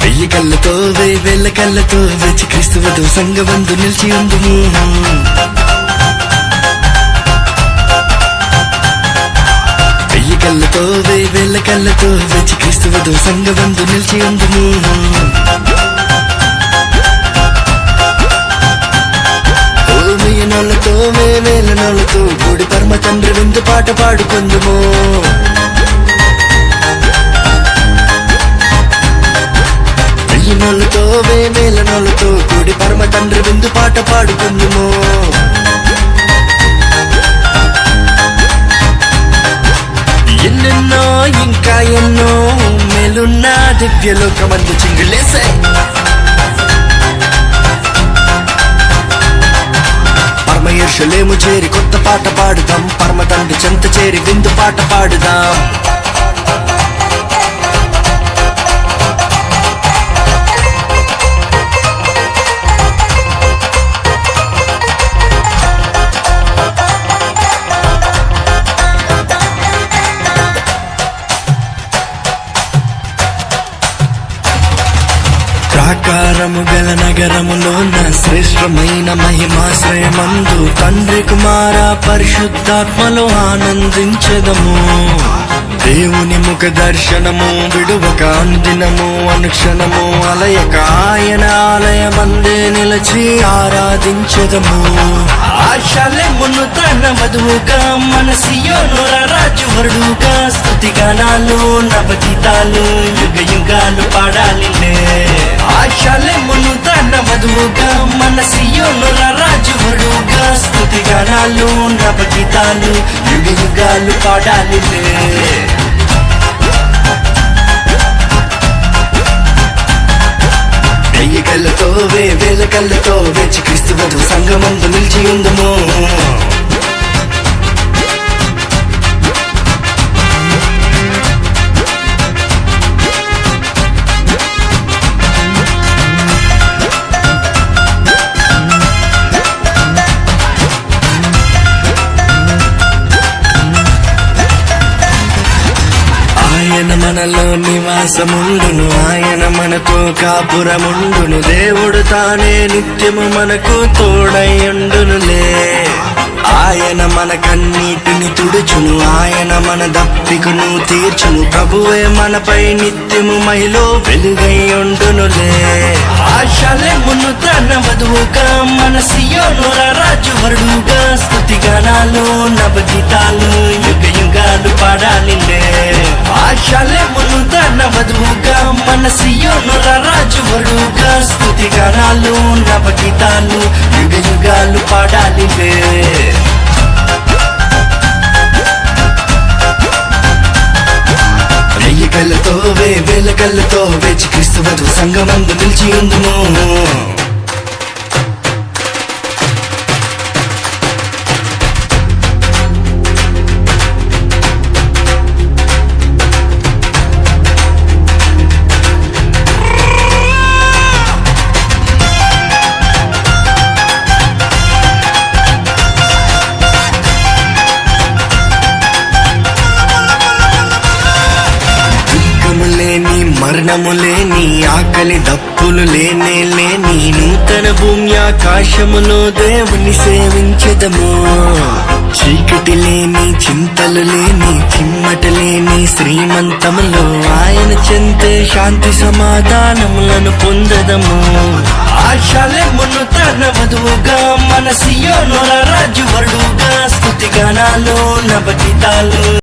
వెయ్యి కళ్ళతో వేల కళ్ళతో వచ్చి క్రీస్తు వధువు సంగమందు నిలిచి ఉందుము. వెయ్యి కళ్ళతో వేల కళ్ళతో వచ్చి క్రీస్తు వధువు సంగమందు నిలిచి ఉందుము. నోళ్ళతో వేల నోళ్ళతో కూడి పరమ తండ్రి విందు పాట పాడుకుందుము. వెయ్యి నోళ్ళతో వేల నోళ్ళతో కూడి పరమ తండ్రి విందు పాట పాడుకుందుము. ఎన్నెన్నో ఇంకా ఎన్నో మేలున్న దివ్యలోకమందు చింగులేసే యెరూషలేము చేరి కొత్త పాట పాడుదాం, పరమ తండ్రి చెంత చేరి విందు పాట పాడుదాం. ప్రాకారము గల నగరములోన శ్రేష్టమైన మహిమాశ్రయమందు తండ్రి కుమార పరిశుద్ధాత్మలో ఆనందించదము. దేవుని ముఖ దర్శనము విడువక అనుదినము అనుక్షణము అలయక ఆయన ఆలయమందే నిలచి ఆరాధించదము. ఆశలెమును తన వధువుగా మన సియోను రాజువరుడుగా స్తుతి గానాలు నవగీతాలు యుగ యుగాలు పాడాలిలే. ఆశలెమును తన వధువుగా మన సియోను రాజువరుడుగా స్తుతి గానాలు నవగీతాలు యుగ యుగాలు పాడాలిలే. వెయ్యి కళ్ళతో వేల కళ్ళతో వేచి క్రీస్తు వధువు సంగమందు నిలిచి ఉందుము. ఆయన మనలో నివాసముండును, ఆయన మనతో కాపురముండును. దేవుడు తానే నిత్యము మనకు తోడయుండునులే. ఆయన మన కన్నీటిని తుడుచును, ఆయన మన దప్పికను తీర్చును. ప్రభువే మనపై నిత్యము మహిలో వెలుగై ఉండునులే. ఆశలెమును తన వధువుగా మన సియోను రాజువరుడుగా స్తుతి గానాలు నవగీతాలు యుగ యుగాలు పాడాలిలే. ఆశలెమును తన వధువుగా మన సియోను రాజువరుడుగా స్తుతి గానాలు నవగీతాలు యుగ యుగాలు పాడాలిలే. వెయ్యి కళ్ళతో వేల కళ్ళతో వేచి క్రీస్తు వధువు సంగమందు నిలిచి ఉందుము. మరణము లేని ఆకలి దప్పులు లేనే లేని నూతన భూమి ఆకాశములో దేవుని సేవించదము. చీకటి లేని చింతలు లేని చిమ్మట లేని శ్రీమంతములో ఆయన చెంతే శాంతి సమాధానములను పొందదము. ఆశలెమును తన వధువుగా మన సియోను రాజువరుడుగా స్తుతి గానాలు నవగీతాలు